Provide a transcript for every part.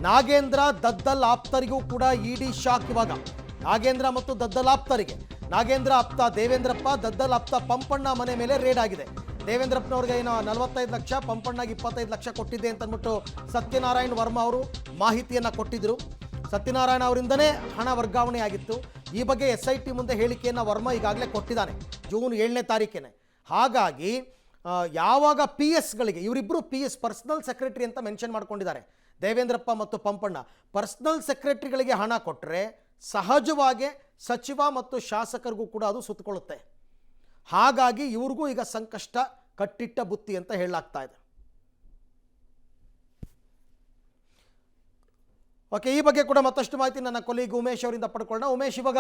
ನಾಗೇಂದ್ರ ದದ್ದಲ್ ಆಪ್ತರಿಗೂ ಕೂಡ ಇಡಿ ಶಾಕ್ ಇವಾಗ. ನಾಗೇಂದ್ರ ಮತ್ತು ದದ್ದಲ್ ಆಪ್ತರಿಗೆ, ನಾಗೇಂದ್ರ ಆಪ್ತ ದೇವೇಂದ್ರಪ್ಪ, ದದ್ದಲ್ ಆಪ್ತ ಪಂಪಣ್ಣ ಮನೆ ಮೇಲೆ ರೇಡ್ ಆಗಿದೆ. ದೇವೇಂದ್ರಪ್ಪನವ್ರಿಗೆ ಏನೋ 45 ಲಕ್ಷ, ಪಂಪಣ್ಣಗೆ 25 ಲಕ್ಷ ಕೊಟ್ಟಿದ್ದೆ ಅಂತ ಅಂದ್ಬಿಟ್ಟು ಸತ್ಯನಾರಾಯಣ ವರ್ಮ ಅವರು ಮಾಹಿತಿಯನ್ನು ಕೊಟ್ಟಿದ್ದರು. ಸತ್ಯನಾರಾಯಣ ಅವರಿಂದನೇ ಹಣ ವರ್ಗಾವಣೆ ಆಗಿತ್ತು. ಈ ಬಗ್ಗೆ SIT ಮುಂದೆ ಹೇಳಿಕೆಯನ್ನು ವರ್ಮ ಈಗಾಗಲೇ ಕೊಟ್ಟಿದ್ದಾನೆ, ಜೂನ್ 7ನೇ ತಾರೀಕಿನೇ. ಹಾಗಾಗಿ ಯಾವಾಗ PS ಗಳಿಗೆ, ಇವರಿಬ್ಬರು PS ಪರ್ಸನಲ್ ಸೆಕ್ರೆಟರಿ ಅಂತ ಮೆನ್ಷನ್ ಮಾಡ್ಕೊಂಡಿದ್ದಾರೆ. ದೇವೇಂದ್ರಪ್ಪ ಮತ್ತು ಪಂಪಣ್ಣ ಪರ್ಸನಲ್ ಸೆಕ್ರೆಟರಿಗಳಿಗೆ ಹಣ ಕೊಟ್ಟರೆ ಸಹಜವಾಗಿ ಸಚಿವ ಮತ್ತು ಶಾಸಕರಿಗೂ ಕೂಡ ಅದು ಸುತ್ತಕೊಳ್ಳುತ್ತೆ. ಹಾಗಾಗಿ ಇವ್ರಿಗೂ ಈಗ ಸಂಕಷ್ಟ ಕಟ್ಟಿಟ್ಟ ಬುತ್ತಿ ಅಂತ ಹೇಳಲಾಗ್ತಾ ಇದೆ. ಓಕೆ, ಈ ಬಗ್ಗೆ ಕೂಡ ಮತ್ತಷ್ಟು ಮಾಹಿತಿ ನನ್ನ ಕೊಲೀಗ್ ಉಮೇಶ್ ಅವರಿಂದ ಪಡ್ಕೊಳ್ಳೋಣ. ಉಮೇಶ್, ಇವಾಗ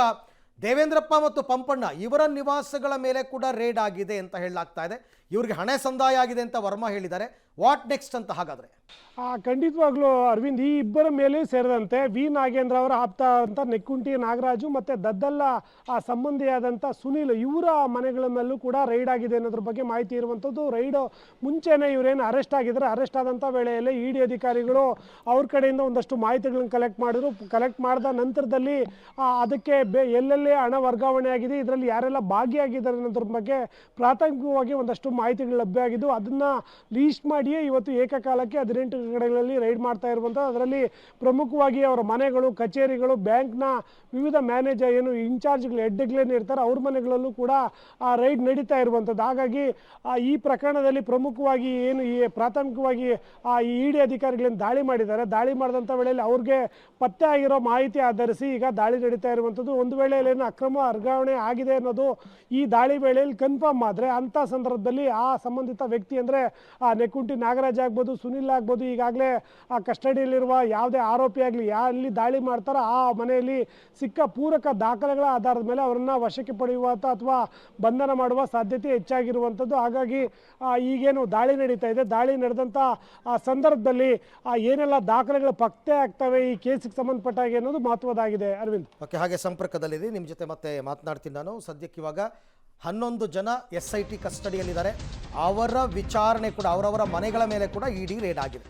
ದೇವೇಂದ್ರಪ್ಪ ಮತ್ತು ಪಂಪಣ್ಣ ಇವರ ನಿವಾಸಗಳ ಮೇಲೆ ಕೂಡ ರೇಡ್ ಆಗಿದೆ ಅಂತ ಹೇಳಲಾಗ್ತಾ ಇದೆ. ಇವ್ರಿಗೆ ಹಣ ಸಂದಾಯ ಆಗಿದೆ ಅಂತ ವರ್ಮ ಹೇಳಿದ್ದಾರೆ. ವಾಟ್ ನೆಕ್ಸ್ಟ್ ಅಂತ ಹಾಗಾದರೆ? ಖಂಡಿತವಾಗ್ಲೂ ಅರವಿಂದ್, ಈ ಇಬ್ಬರ ಮೇಲೆ ಸೇರಿದಂತೆ ವಿ ನಾಗೇಂದ್ರ ಅವರ ಆಪ್ತ ಅಂತ ನೆಕ್ಕುಂಟಿ ನಾಗರಾಜು ಮತ್ತು ದದ್ದಲ್ಲ ಸಂಬಂಧಿಯಾದಂಥ ಸುನೀಲ್, ಇವರ ಮನೆಗಳ ಮೇಲೂ ಕೂಡ ರೈಡ್ ಆಗಿದೆ ಅನ್ನೋದ್ರ ಬಗ್ಗೆ ಮಾಹಿತಿ ಇರುವಂಥದ್ದು. ರೈಡ್ ಮುಂಚೆನೇ ಇವರೇನು ಅರೆಸ್ಟ್ ಆಗಿದ್ದಾರೆ. ಅರೆಸ್ಟ್ ಆದಂಥ ವೇಳೆಯಲ್ಲಿ ಇಡಿ ಅಧಿಕಾರಿಗಳು ಅವ್ರ ಕಡೆಯಿಂದ ಒಂದಷ್ಟು ಮಾಹಿತಿಗಳನ್ನು ಕಲೆಕ್ಟ್ ಮಾಡಿದ್ರು. ಕಲೆಕ್ಟ್ ಮಾಡಿದ ನಂತರದಲ್ಲಿ ಅದಕ್ಕೆ ಎಲ್ಲೆಲ್ಲಿ ಹಣ ವರ್ಗಾವಣೆ ಆಗಿದೆ, ಇದರಲ್ಲಿ ಯಾರೆಲ್ಲ ಭಾಗಿಯಾಗಿದ್ದಾರೆ ಅನ್ನೋದ್ರ ಬಗ್ಗೆ ಪ್ರಾಥಮಿಕವಾಗಿ ಒಂದಷ್ಟು ಮಾಹಿತಿಗಳು ಲಭ್ಯ ಆಗಿದ್ದು. ಅದನ್ನು ಲೀಸ್ಟ್ ಮಾಡಿಯೇ ಇವತ್ತು ಏಕಕಾಲಕ್ಕೆ 18 ಕಡೆಗಳಲ್ಲಿ ರೈಡ್ ಮಾಡ್ತಾ ಇರುವಂಥದ್ದು. ಅದರಲ್ಲಿ ಪ್ರಮುಖವಾಗಿ ಅವರ ಮನೆಗಳು, ಕಚೇರಿಗಳು, ಬ್ಯಾಂಕ್ನ ವಿವಿಧ ಮ್ಯಾನೇಜರ್ ಏನು ಇನ್ಚಾರ್ಜ್ಗಳು, ಹೆಡ್ಗಳೇನು ಇರ್ತಾರೆ ಅವ್ರ ಮನೆಗಳಲ್ಲೂ ಕೂಡ ರೈಡ್ ನಡೀತಾ ಇರುವಂಥದ್ದು. ಹಾಗಾಗಿ ಈ ಪ್ರಕರಣದಲ್ಲಿ ಪ್ರಮುಖವಾಗಿ ಏನು ಈ ಪ್ರಾಥಮಿಕವಾಗಿ ಈ ಇಡಿ ಅಧಿಕಾರಿಗಳನ್ನು ದಾಳಿ ಮಾಡಿದ್ದಾರೆ. ದಾಳಿ ಮಾಡಿದಂಥ ವೇಳೆಯಲ್ಲಿ ಅವ್ರಿಗೆ ಪತ್ತೆ ಆಗಿರೋ ಮಾಹಿತಿ ಆಧರಿಸಿ ಈಗ ದಾಳಿ ನಡೀತಾ ಇರುವಂಥದ್ದು. ಒಂದು ವೇಳೆಯಲ್ಲಿ ಏನು ಅಕ್ರಮ ವರ್ಗಾವಣೆ ಆಗಿದೆ ಅನ್ನೋದು ಈ ದಾಳಿ ವೇಳೆಯಲ್ಲಿ ಕನ್ಫರ್ಮ್ ಆದರೆ ಅಂಥ ಸಂದರ್ಭದಲ್ಲಿ ಆ ಸಂಬಂಧಿತ ವ್ಯಕ್ತಿ ಅಂದರೆ ನೆಕ್ಕುಂಟಿ ನಾಗರಾಜ್ ಆಗ್ಬೋದು, ಸುನಿಲ್ ಆಗ್ಬೋದು, ಈಗಾಗಲೇ ಕಸ್ಟಡಿಯಲ್ಲಿರುವ ಯಾವುದೇ ಆರೋಪಿ ಆಗಲಿ ಎಲ್ಲಿ ದಾಳಿ ಮಾಡ್ತಾರೋ ಆ ಮನೆಯಲ್ಲಿ ಸಿಕ್ಕ ಪೂರಕ ದಾಖಲೆಗಳ ಆಧಾರದ ಮೇಲೆ ಅವರನ್ನು ವಶಕ್ಕೆ ಪಡೆಯುವಂಥ ಅಥವಾ ಬಂಧನ ಮಾಡುವ ಸಾಧ್ಯತೆ ಹೆಚ್ಚಾಗಿರುವಂಥದ್ದು. ಹಾಗಾಗಿ ಈಗೇನು ದಾಳಿ ನಡೀತಾ ಇದೆ, ದಾಳಿ ನಡೆದಂಥ ಸಂದರ್ಭದಲ್ಲಿ ಏನೆಲ್ಲ ದಾಖಲೆಗಳು ಪತ್ತೆ ಆಗ್ತವೆ ಈ ಕೇಸಿಗೆ ಸಂಬಂಧಪಟ್ಟ ಹಾಗೆ ಅನ್ನೋದು ಮಹತ್ವದಾಗಿದೆ. ಅರವಿಂದ್, ಓಕೆ, ಹಾಗೆ ಸಂಪರ್ಕದಲ್ಲಿದೆ, ನಿಮ್ಮ ಜೊತೆ ಮತ್ತೆ ಮಾತನಾಡ್ತೀನಿ ನಾನು. ಸದ್ಯಕ್ಕೆ ಇವಾಗ 11 ಜನ SIT ಕಸ್ಟಡಿಯಲ್ಲಿದ್ದಾರೆ. ಅವರ ವಿಚಾರಣೆ ಕೂಡ, ಅವರವರ ಮನೆಗಳ ಮೇಲೆ ಕೂಡ ಇಡಿ ರೇಡ್ ಆಗಿದೆ.